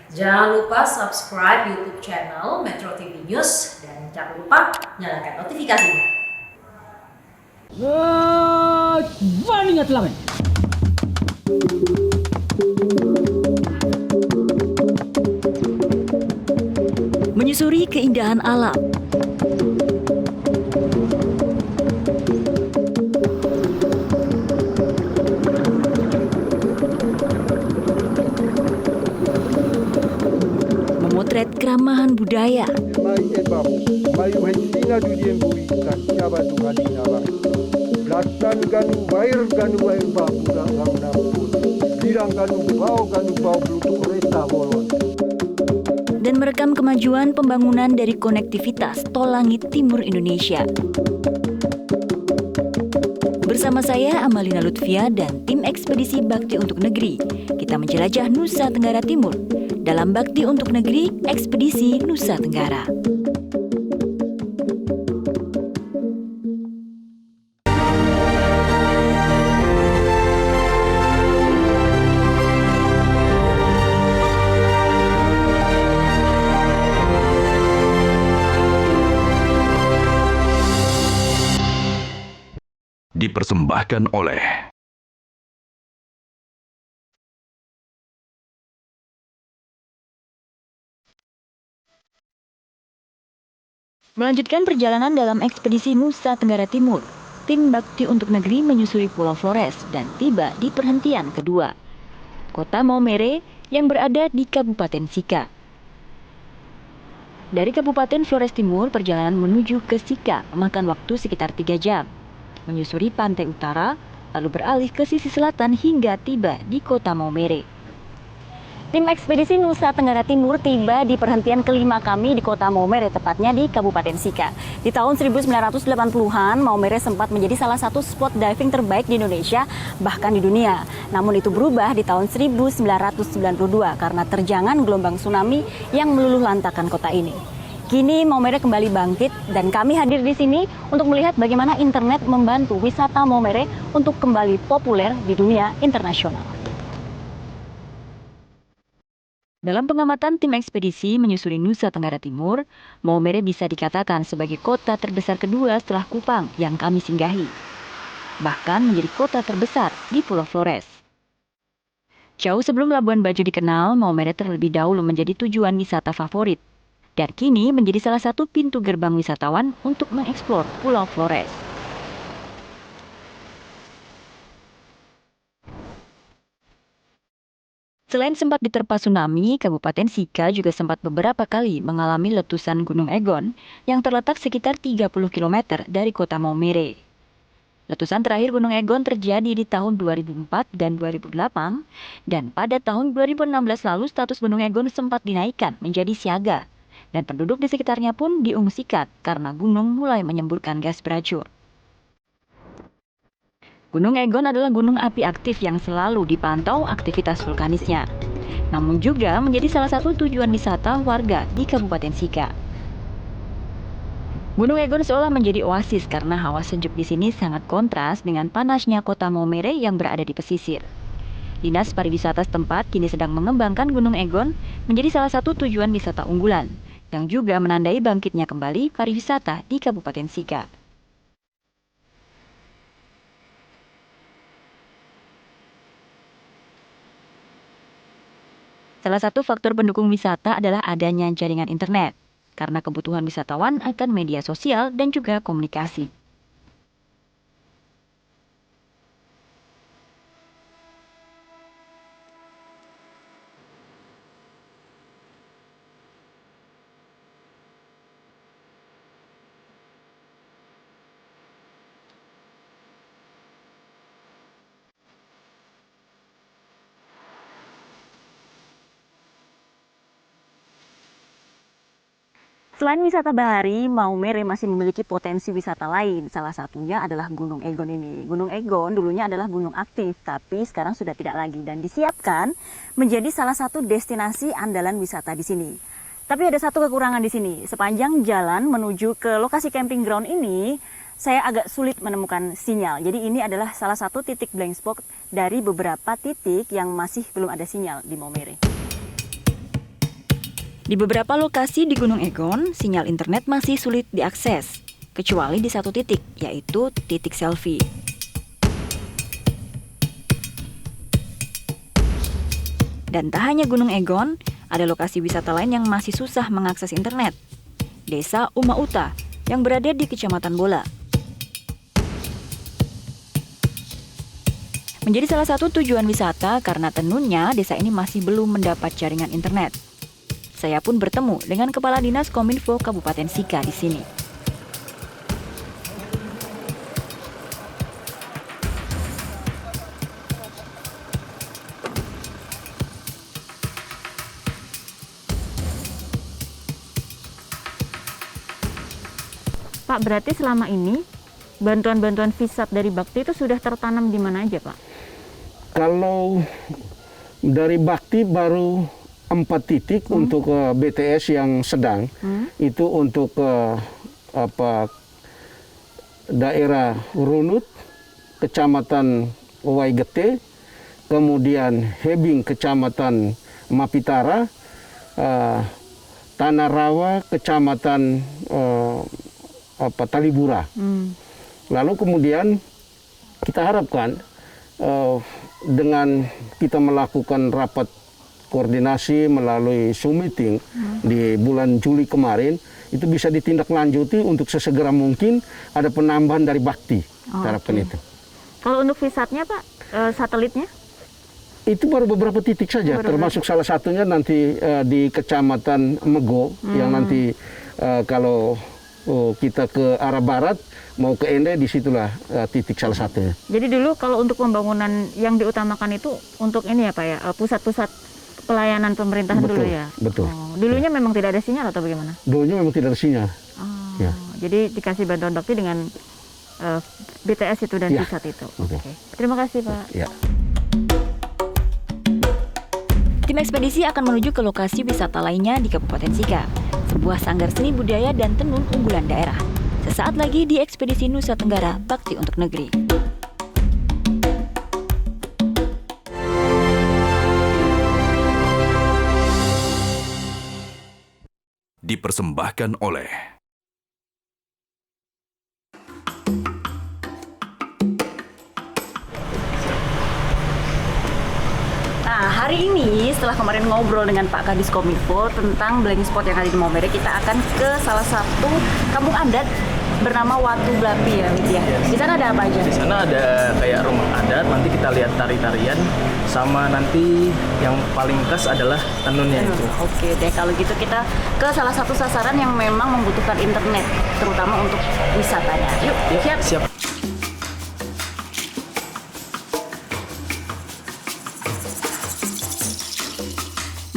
Jangan lupa subscribe YouTube channel Metro TV News dan jangan lupa nyalakan notifikasinya. Ingat lamen. Menyusuri keindahan alam, memotret keramahan budaya, dan merekam kemajuan pembangunan dari konektivitas Tol Langit Timur Indonesia. Bersama saya Amalina Lutfia dan tim Ekspedisi Bakti untuk Negeri, kita menjelajah Nusa Tenggara Timur dalam Bakti untuk Negeri Ekspedisi Nusa Tenggara. Dipersembahkan oleh Melanjutkan perjalanan dalam ekspedisi Nusa Tenggara Timur, tim Bakti untuk Negeri menyusuri Pulau Flores dan tiba di perhentian kedua, Kota Maumere yang berada di Kabupaten Sika. Dari Kabupaten Flores Timur, perjalanan menuju ke Sika memakan waktu sekitar 3 jam. Menyusuri pantai utara, lalu beralih ke sisi selatan hingga tiba di Kota Maumere. Tim Ekspedisi Nusa Tenggara Timur tiba di perhentian kelima kami di Kota Maumere, tepatnya di Kabupaten Sika. Di tahun 1980-an, Maumere sempat menjadi salah satu spot diving terbaik di Indonesia, bahkan di dunia. Namun itu berubah di tahun 1992 karena terjangan gelombang tsunami yang meluluh lantakkan kota ini. Kini Maumere kembali bangkit dan kami hadir di sini untuk melihat bagaimana internet membantu wisata Maumere untuk kembali populer di dunia internasional. Dalam pengamatan tim ekspedisi menyusuri Nusa Tenggara Timur, Maumere bisa dikatakan sebagai kota terbesar kedua setelah Kupang yang kami singgahi. Bahkan menjadi kota terbesar di Pulau Flores. Jauh sebelum Labuan Bajo dikenal, Maumere terlebih dahulu menjadi tujuan wisata favorit. Dan kini menjadi salah satu pintu gerbang wisatawan untuk mengeksplor Pulau Flores. Selain sempat diterpa tsunami, Kabupaten Sika juga sempat beberapa kali mengalami letusan Gunung Egon yang terletak sekitar 30 km dari kota Maumere. Letusan terakhir Gunung Egon terjadi di tahun 2004 dan 2008, dan pada tahun 2016 lalu status Gunung Egon sempat dinaikkan menjadi siaga. Dan penduduk di sekitarnya pun diungsikan karena gunung mulai menyemburkan gas beracun. Gunung Egon adalah gunung api aktif yang selalu dipantau aktivitas vulkanisnya. Namun juga menjadi salah satu tujuan wisata warga di Kabupaten Sika. Gunung Egon seolah menjadi oasis karena hawa sejuk di sini sangat kontras dengan panasnya kota Maumere yang berada di pesisir. Dinas Pariwisata setempat kini sedang mengembangkan Gunung Egon menjadi salah satu tujuan wisata unggulan, yang juga menandai bangkitnya kembali pariwisata di Kabupaten Sika. Salah satu faktor pendukung wisata adalah adanya jaringan internet, karena kebutuhan wisatawan akan media sosial dan juga komunikasi. Selain wisata bahari, Maumere masih memiliki potensi wisata lain. Salah satunya adalah Gunung Egon ini. Gunung Egon dulunya adalah gunung aktif, tapi sekarang sudah tidak lagi dan disiapkan menjadi salah satu destinasi andalan wisata di sini. Tapi ada satu kekurangan di sini. Sepanjang jalan menuju ke lokasi camping ground ini, saya agak sulit menemukan sinyal. Jadi ini adalah salah satu titik blank spot dari beberapa titik yang masih belum ada sinyal di Maumere. Di beberapa lokasi di Gunung Egon, sinyal internet masih sulit diakses, kecuali di satu titik, yaitu titik selfie. Dan tak hanya Gunung Egon, ada lokasi wisata lain yang masih susah mengakses internet. Desa Uma Uta, yang berada di Kecamatan Bola. Menjadi salah satu tujuan wisata karena tenunnya desa ini masih belum mendapat jaringan internet. Saya pun bertemu dengan Kepala Dinas Kominfo Kabupaten Sika di sini. Pak, berarti selama ini bantuan-bantuan visat dari Bakti itu sudah tertanam di mana aja, Pak? Kalau dari Bakti baru 4 titik untuk BTS yang sedang, itu untuk daerah Runut, Kecamatan Waigete, kemudian Hebing, Kecamatan Mapitara, Tanah Rawa, Kecamatan Talibura. Lalu kemudian kita harapkan dengan kita melakukan rapat koordinasi melalui Zoom meeting di bulan Juli kemarin, itu bisa ditindaklanjuti untuk sesegera mungkin ada penambahan dari Bakti. Harapan itu. Kalau untuk visatnya, Pak, satelitnya? Itu baru beberapa titik saja, termasuk salah satunya nanti di Kecamatan Mego, yang nanti kalau kita ke arah barat, mau ke Ende, disitulah titik salah satunya. Jadi dulu kalau untuk pembangunan yang diutamakan itu untuk ini ya Pak ya, pusat-pusat pelayanan pemerintahan Betul, dulu ya? betul. Dulunya memang tidak ada sinyal atau bagaimana? Dulunya memang tidak ada sinyal. Ya. Jadi dikasih bantuan Bakti dengan BTS itu dan Ya. visat itu. Oke. Terima kasih Pak. Ya. Tim ekspedisi akan menuju ke lokasi wisata lainnya di Kabupaten Sika, sebuah sanggar seni budaya dan tenun unggulan daerah. Sesaat lagi di Ekspedisi Nusa Tenggara Bakti untuk Negeri. Dipersembahkan oleh Nah, hari ini setelah kemarin ngobrol dengan Pak Kadis Kominfo tentang blank spot yang ada di Maumere, kita akan ke salah satu kampung adat bernama Watu Blapi ya, Widya. Di sana ada apa aja? Di sana ada kayak rumah adat, nanti kita lihat tari-tarian, sama nanti yang paling khas adalah tenunnya itu. Oke deh, kalau gitu kita ke salah satu sasaran yang memang membutuhkan internet, terutama untuk wisatanya. Yuk, siap? Siap.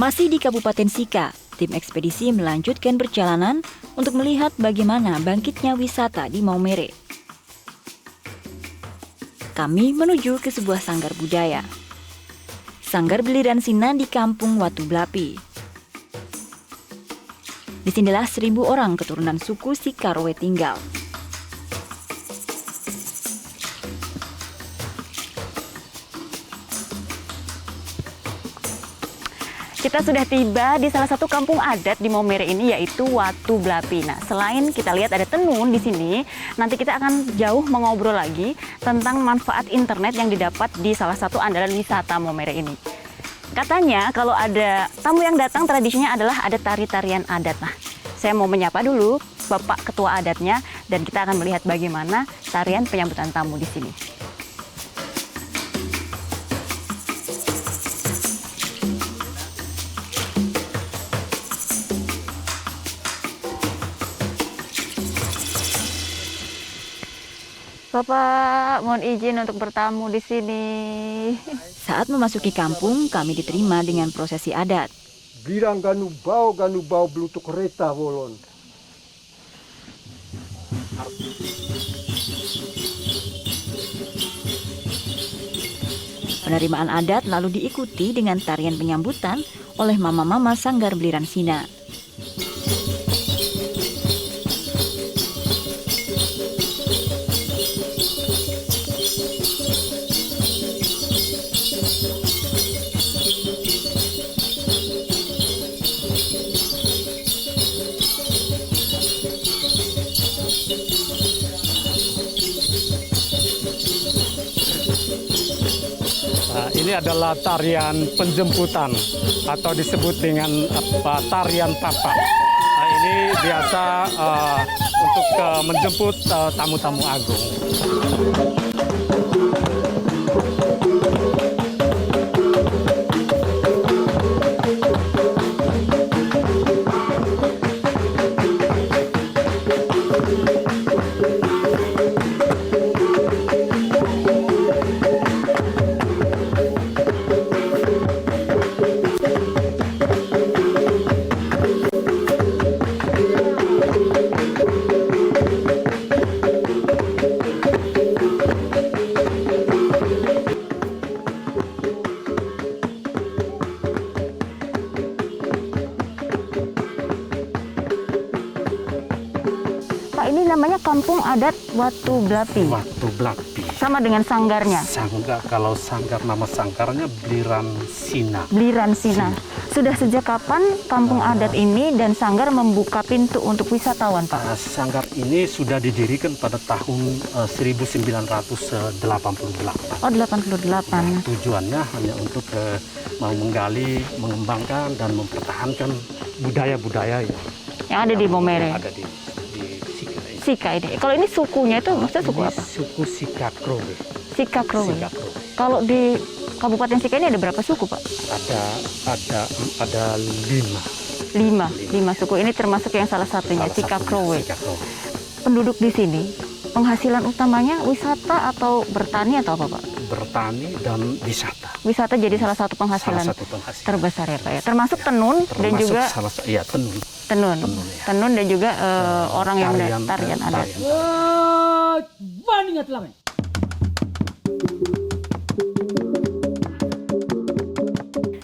Masih di Kabupaten Sika, tim ekspedisi melanjutkan perjalanan untuk melihat bagaimana bangkitnya wisata di Maumere. Kami menuju ke sebuah sanggar budaya. Sanggar Beliran Sina di Kampung Watu Blapi. Disinilah 1.000 orang keturunan suku Sikarowe tinggal. Kita sudah tiba di salah satu kampung adat di Maumere ini, yaitu Watu Blapi. Nah, selain kita lihat ada tenun di sini, nanti kita akan jauh mengobrol lagi tentang manfaat internet yang didapat di salah satu andalan wisata Maumere ini. Katanya kalau ada tamu yang datang, tradisinya adalah ada tari-tarian adat. Nah, saya mau menyapa dulu Bapak Ketua Adatnya dan kita akan melihat bagaimana tarian penyambutan tamu di sini. Bapak, mohon izin untuk bertamu di sini. Saat memasuki kampung, kami diterima dengan prosesi adat. Birang ganu bau blutuk kereta wolon. Penerimaan adat lalu diikuti dengan tarian penyambutan oleh mama-mama Sanggar Beliran Sina. ini adalah tarian penjemputan atau disebut dengan tarian papa. Nah, ini biasa untuk menjemput tamu-tamu agung. Pak, ini namanya Kampung Adat Watu Blapi. Watu Blapi. Sama dengan sanggarnya. Kalau sanggar, nama sanggarnya Bliran Sina. Bliran Sina. Sudah sejak kapan kampung adat ini dan sanggar membuka pintu untuk wisatawan, Pak? Sanggar ini sudah didirikan pada tahun 1988. Oh, 88. Tujuannya hanya untuk mau menggali, mengembangkan dan mempertahankan budaya-budaya Yang ada di Momere. Yang ada di Sika. Sika ini. Kalau ini sukunya itu maksudnya suku apa? Suku Sika Krowe. Sika Krowe. Sika Krowe. Kalau di Kabupaten Sika ini ada berapa suku, Pak? Ada 5. 5 suku. Ini termasuk yang salah satunya, Sika Krowe. Penduduk di sini, penghasilan utamanya wisata atau bertani atau apa, Pak? Bertani dan wisata. Wisata jadi salah satu penghasilan, terbesar ya, Pak ya. Termasuk tenun dan juga tenun. Tenun dan juga orang yang tarian adat.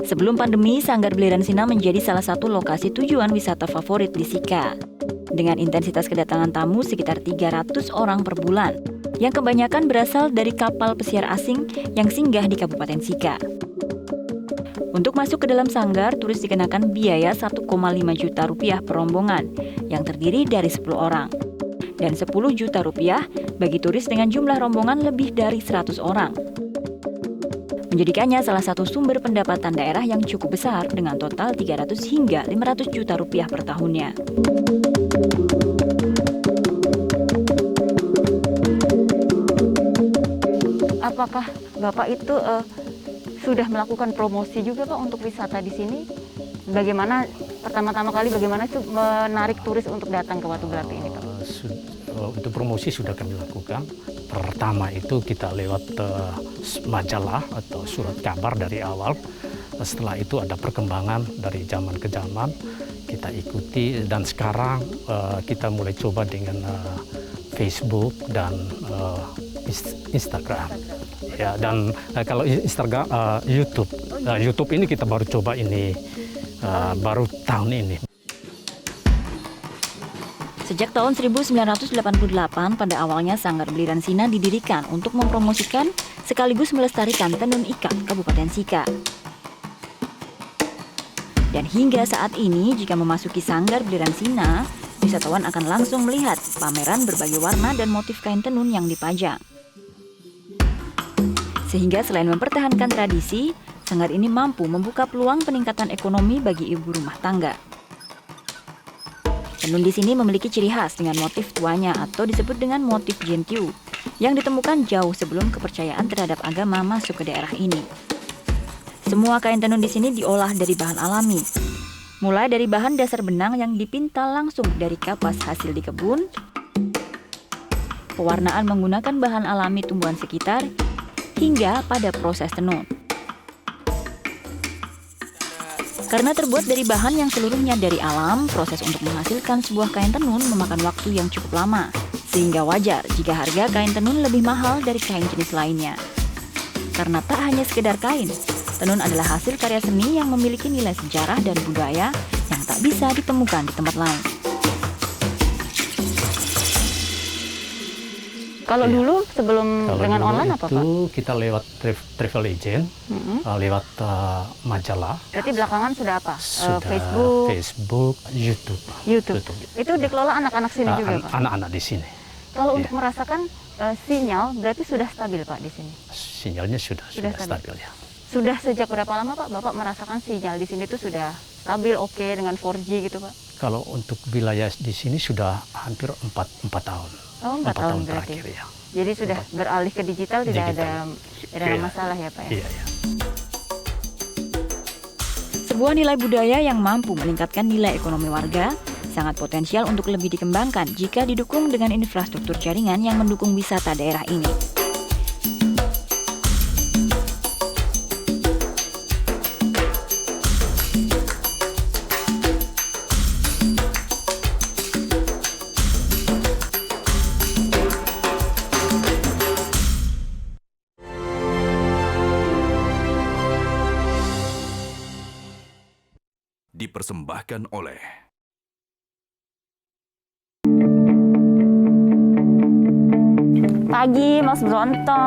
Sebelum pandemi, Sanggar Bliran Sina menjadi salah satu lokasi tujuan wisata favorit di Sika. Dengan intensitas kedatangan tamu sekitar 300 orang per bulan, yang kebanyakan berasal dari kapal pesiar asing yang singgah di Kabupaten Sika. Untuk masuk ke dalam sanggar, turis dikenakan biaya 1,5 juta rupiah per rombongan, yang terdiri dari 10 orang. Dan 10 juta rupiah bagi turis dengan jumlah rombongan lebih dari 100 orang. Menjadikannya salah satu sumber pendapatan daerah yang cukup besar dengan total 300 hingga 500 juta rupiah per tahunnya. Apakah Bapak itu sudah melakukan promosi juga, Pak, untuk wisata di sini? Bagaimana pertama-tama kali bagaimana itu menarik turis untuk datang ke Watu Blapi ini, Pak? Untuk promosi sudah kami lakukan. Pertama itu kita lewat majalah atau surat kabar dari awal. Setelah itu ada perkembangan dari zaman ke zaman. Kita ikuti dan sekarang kita mulai coba dengan Facebook dan Instagram. Ya, dan kalau Instagram, YouTube. YouTube ini kita baru coba ini baru tahun ini. Sejak tahun 1988, pada awalnya Sanggar Bliran Sina didirikan untuk mempromosikan sekaligus melestarikan tenun ikat Kabupaten Sika. Dan hingga saat ini, jika memasuki Sanggar Bliran Sina, wisatawan akan langsung melihat pameran berbagai warna dan motif kain tenun yang dipajang. Sehingga selain mempertahankan tradisi, sanggar ini mampu membuka peluang peningkatan ekonomi bagi ibu rumah tangga. Tenun di sini memiliki ciri khas dengan motif tuanya atau disebut dengan motif jentiu yang ditemukan jauh sebelum kepercayaan terhadap agama masuk ke daerah ini. Semua kain tenun di sini diolah dari bahan alami, mulai dari bahan dasar benang yang dipintal langsung dari kapas hasil di kebun, pewarnaan menggunakan bahan alami tumbuhan sekitar, hingga pada proses tenun. Karena terbuat dari bahan yang seluruhnya dari alam, proses untuk menghasilkan sebuah kain tenun memakan waktu yang cukup lama, sehingga wajar jika harga kain tenun lebih mahal dari kain jenis lainnya. Karena tak hanya sekedar kain, tenun adalah hasil karya seni yang memiliki nilai sejarah dan budaya yang tak bisa ditemukan di tempat lain. Kalau dulu sebelum dengan online apa, Pak? Itu kita lewat travel agent, lewat majalah. Berarti belakangan sudah apa? Sudah Facebook, YouTube. Itu dikelola anak-anak sini juga, Pak? Anak-anak di sini. Kalau untuk merasakan sinyal, berarti sudah stabil, Pak, di sini? Sinyalnya sudah stabil ya. Sudah sejak berapa lama Pak Bapak merasakan sinyal di sini tuh sudah stabil, oke dengan 4G gitu Pak? Kalau untuk wilayah di sini sudah hampir 4 tahun. Oh, 4 tahun berarti. terakhir ya. Jadi sudah beralih ke digital, tidak ada Iya. masalah ya Pak ya? Iya, iya. Sebuah nilai budaya yang mampu meningkatkan nilai ekonomi warga sangat potensial untuk lebih dikembangkan jika didukung dengan infrastruktur jaringan yang mendukung wisata daerah ini. Dipersembahkan oleh Pagi Mas Bronto.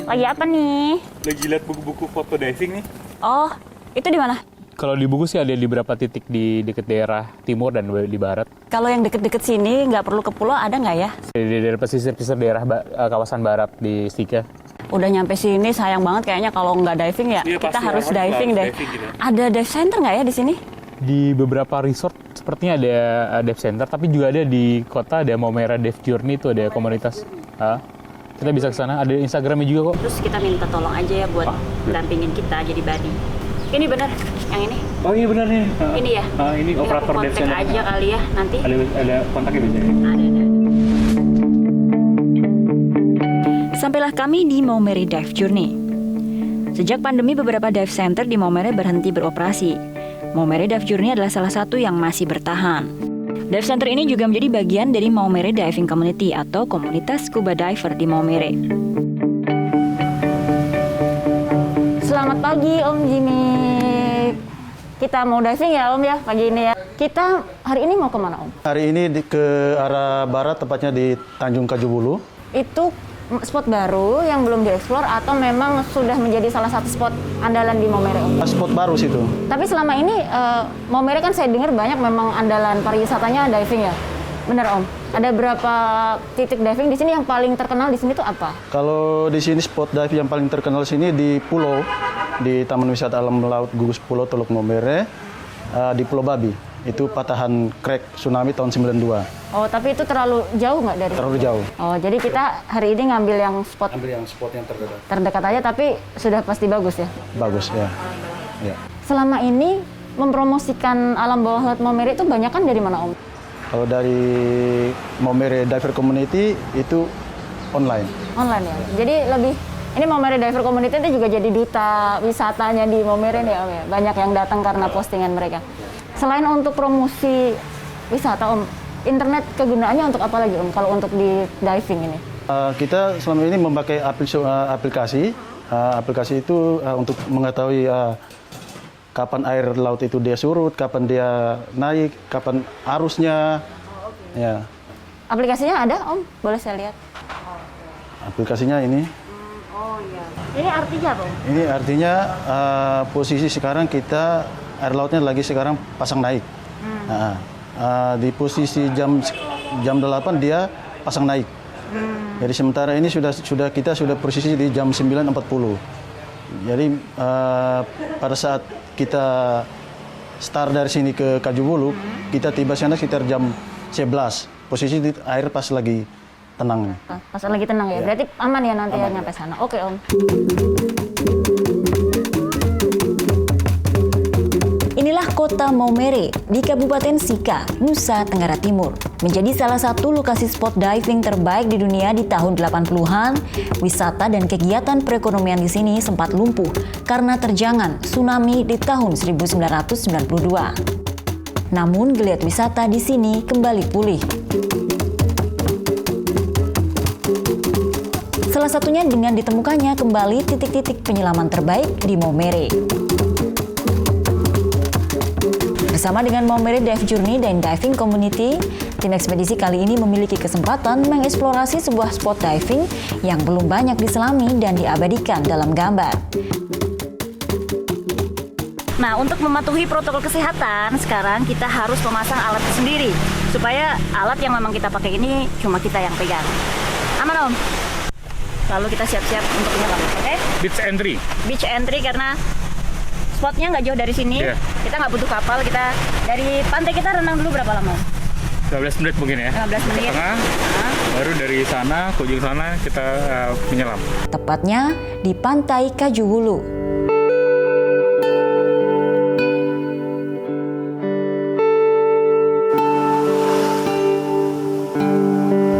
Lagi apa nih? Lagi lihat buku-buku foto diving nih. Oh, itu di mana? Kalau di buku sih ada di beberapa titik di dekat daerah timur dan di barat. Kalau yang deket-deket sini nggak perlu ke pulau ada nggak ya? Di daerah pesisir-pesisir daerah kawasan barat di Stika. Udah nyampe sini sayang banget kayaknya kalau nggak diving ya. Iya, Kita pasti, harus harus diving deh. diving gitu. Ada dive center nggak ya di sini? Di beberapa resort sepertinya ada dive center, tapi juga ada di kota ada Maumere Dive Journey, itu ada komunitas. Kita bisa ke sana, ada Instagramnya juga kok. Terus kita minta tolong aja ya buat dampingin kita jadi buddy. Ini bener, yang ini? Oh iya benar nih. Ini ya? Ini operator aku dive kontak center. aja kali ya nanti. Ada kontaknya biasanya. Ada. Sampailah kami di Maumere Dive Journey. Sejak pandemi, beberapa dive center di Maumere berhenti beroperasi. Maumere Dive Journey adalah salah satu yang masih bertahan. Dive center ini juga menjadi bagian dari Maumere Diving Community atau komunitas scuba diver di Maumere. Selamat pagi Om Jimmy. Kita mau diving ya Om ya pagi ini ya. Kita hari ini mau kemana Om? Hari ini ke arah barat, tepatnya di Tanjung Kajubulu. Itu spot baru yang belum dieksplor atau memang sudah menjadi salah satu spot andalan di Maumere Om? Spot baru situ. Tapi selama ini Maumere kan saya dengar banyak memang andalan pariwisatanya diving ya. Benar Om? Ada berapa titik diving di sini yang paling terkenal di sini tuh apa? Kalau di sini spot dive yang paling terkenal sini di Pulau, di Taman Wisata Alam Laut Gugus Pulau Teluk Maumere, di Pulau Babi. Itu patahan crack tsunami tahun 92. Oh, tapi itu terlalu jauh nggak dari Terlalu jauh. Oh, jadi kita hari ini ngambil yang spot yang terdekat. terdekat aja, tapi sudah pasti bagus ya? Bagus ya. Ya. Selama ini mempromosikan alam bawah laut Maumere itu banyak kan dari mana Om? Kalau dari Maumere Diver Community itu online. Online ya? Jadi lebih, ini Maumere Diver Community itu juga jadi duta wisatanya di Maumere nih Om ya? Banyak yang datang karena postingan mereka. Selain untuk promosi wisata Om, internet kegunaannya untuk apa lagi Om kalau untuk di diving ini? Kita selama ini memakai aplikasi. Aplikasi itu untuk mengetahui kapan air laut itu dia surut, kapan dia naik, kapan arusnya. Ya. Aplikasinya ada Om? Boleh saya lihat? Aplikasinya ini. Oh iya. Ini artinya apa Om? Ini artinya posisi sekarang kita air lautnya lagi sekarang pasang naik. Di posisi jam 8 dia pasang naik. Jadi sementara ini kita sudah posisi di jam 9.40. Jadi pada saat kita start dari sini ke Kajubulu, kita tiba sana sekitar jam 11. Posisi air pas lagi tenang. Pas lagi tenang ya. Berarti aman ya nanti ya nyampe sana. Oke Om. Inilah kota Maumere di Kabupaten Sika, Nusa Tenggara Timur. Menjadi salah satu lokasi spot diving terbaik di dunia di tahun 80-an, wisata dan kegiatan perekonomian di sini sempat lumpuh karena terjangan tsunami di tahun 1992. Namun geliat wisata di sini kembali pulih. Salah satunya dengan ditemukannya kembali titik-titik penyelaman terbaik di Maumere. Bersama dengan Maumere Dive Journey dan Diving Community, tim ekspedisi kali ini memiliki kesempatan mengeksplorasi sebuah spot diving yang belum banyak diselami dan diabadikan dalam gambar. Nah, untuk mematuhi protokol kesehatan, sekarang kita harus memasang alat sendiri supaya alat yang memang kita pakai ini cuma kita yang pegang. Aman Om? lalu kita siap-siap untuk menyelam. Oke? Beach entry. Beach entry karena spotnya nggak jauh dari sini. Iya. Kita nggak butuh kapal. Kita dari pantai kita renang dulu berapa lama? 15 menit mungkin ya. 15 menit. Tengah, baru dari sana ke ujung sana kita menyelam. Tepatnya di Pantai Kajuwulu.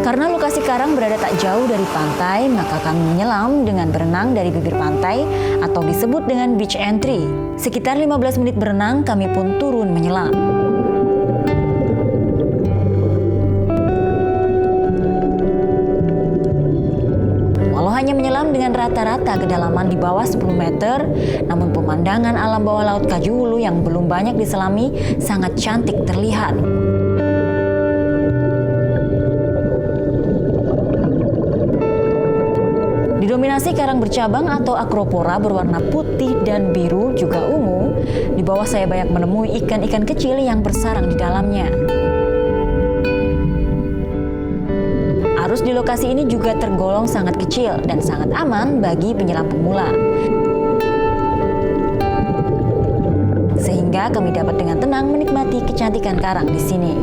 Karena lokasi karang berada tak jauh dari pantai, maka kami menyelam dengan berenang dari bibir pantai atau disebut dengan beach entry. Sekitar 15 menit berenang, kami pun turun menyelam. Walau hanya menyelam dengan rata-rata kedalaman di bawah 10 meter, namun pemandangan alam bawah laut Kajuwulu yang belum banyak diselami sangat cantik terlihat. Didominasi karang bercabang atau acropora berwarna putih dan biru juga ungu, di bawah saya banyak menemui ikan-ikan kecil yang bersarang di dalamnya. Arus di lokasi ini juga tergolong sangat kecil dan sangat aman bagi penyelam pemula. Sehingga kami dapat dengan tenang menikmati kecantikan karang di sini.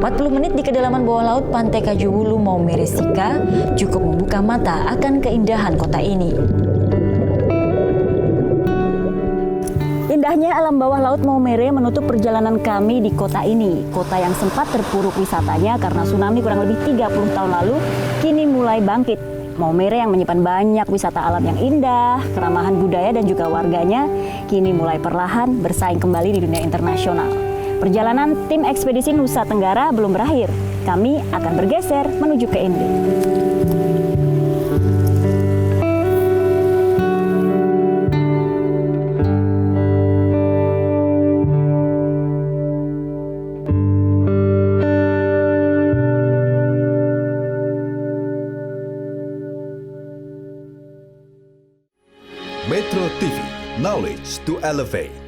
40 menit di kedalaman bawah laut Pantai Kajuwulu Maumere Sika cukup membuka mata akan keindahan kota ini. Indahnya alam bawah laut Maumere menutup perjalanan kami di kota ini. Kota yang sempat terpuruk wisatanya karena tsunami kurang lebih 30 tahun lalu, kini mulai bangkit. Maumere yang menyimpan banyak wisata alam yang indah, keramahan budaya dan juga warganya, kini mulai perlahan bersaing kembali di dunia internasional. Perjalanan tim ekspedisi Nusa Tenggara belum berakhir. Kami akan bergeser menuju ke Ende. Metro TV, knowledge to elevate.